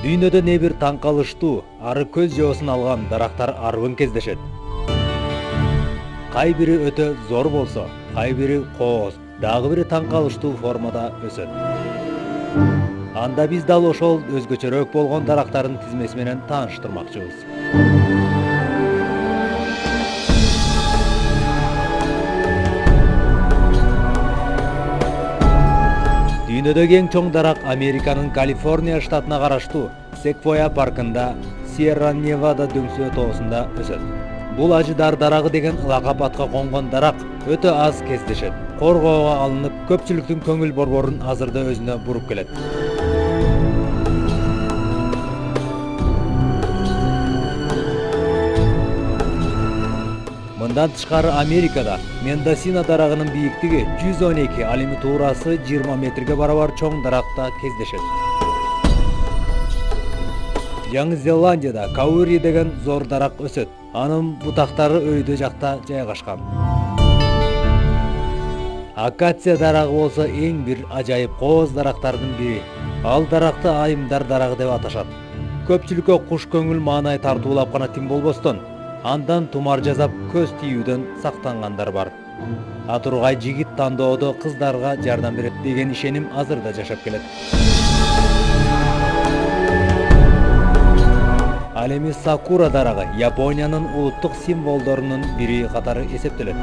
Дүйнөдө не бир таң калыштуу, ары көз жобосун алган дарактар арбын кездешет. Кай бири өтө зор болсо, кай бири кооз, дагы бири таң калыштуу формада өсөт. Анда биз дал ошол өзгөчөрөөк болгон дарактардын тизмеси менен тааныштырмакчыбыз. Дүйнөдөгү эң чоң дарак Американын Калифорния штатына караштуу Секвоя паркында, Сьерра Невада дөңсөө тоосунда өсөт. Бул ажыдар дарагы деген ылакап атка конгон дарак өтө аз кездешет. Коргоого алынып, көпчүлүктүн көңүл борборун азырда өзүнө буруп келет. Мындан тышкары Америкада Мендосина дарагынын бийиктиги 112, ал эми туурасы 20 метрге барабар чоң даракта кездешет. Жаңы Зеландияда Каури деген зор дарак өсөт. Анын бутактары өйдө жакта жайгашкан. Акация дарагы болсо эң бир ажайып кооз дарактардын бири. Ал даракты айымдар дарагы деп аташат. Көпчүлүккө куш көңүл маанай тартуулап гана тим болбостон, андан тумар жасап көз тийүүдөн сактангандар бар. Атургай жигит тандоодо кыздарга жардам берет деген ишеним азырда жашап келет. Ал эми сакура дарагы Япониянын улуттук символдорунун бири катары эсептелет.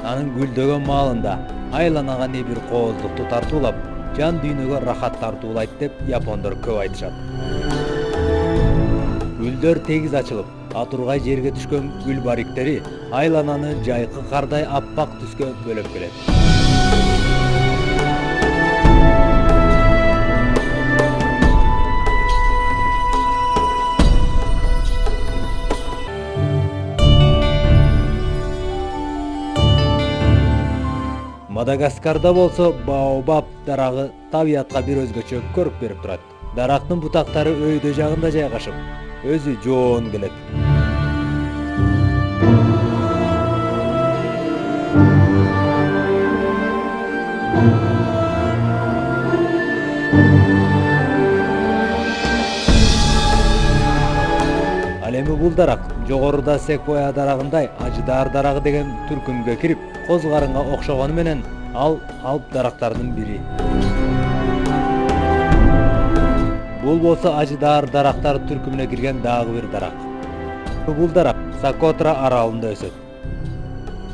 Анын гүлдөгөн маалында айланага не бир кооздукту тартуулап, жан дүйнөгө рахат тартуулайт деп япондор көп айтышат. Гүлдөр тегиз ачылып, атургай жерге түшкөн гүл бариктери айлананы жайкы кардай аппак түскө бөлөп келет. Мадагаскарда болсо баобаб дарагы табиятка бир өзгөчө көрүк берип турат. Дарактын бутактары өйдө жагында жайгашып, өзү жоон келет. Ал эми бул дарак жогоруда Секвоя дарагындай ажыдар дарагы деген түркүмгө кирип, коз карынга окшогону менен ал алп дарактардын бири. Бул болсо ажыдар дарактар түркүмүнө кирген дагы бир дарак. Бул дарак Сокотра аралында өсөт.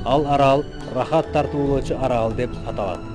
Ал арал рахат тартуулоочу арал деп аталат.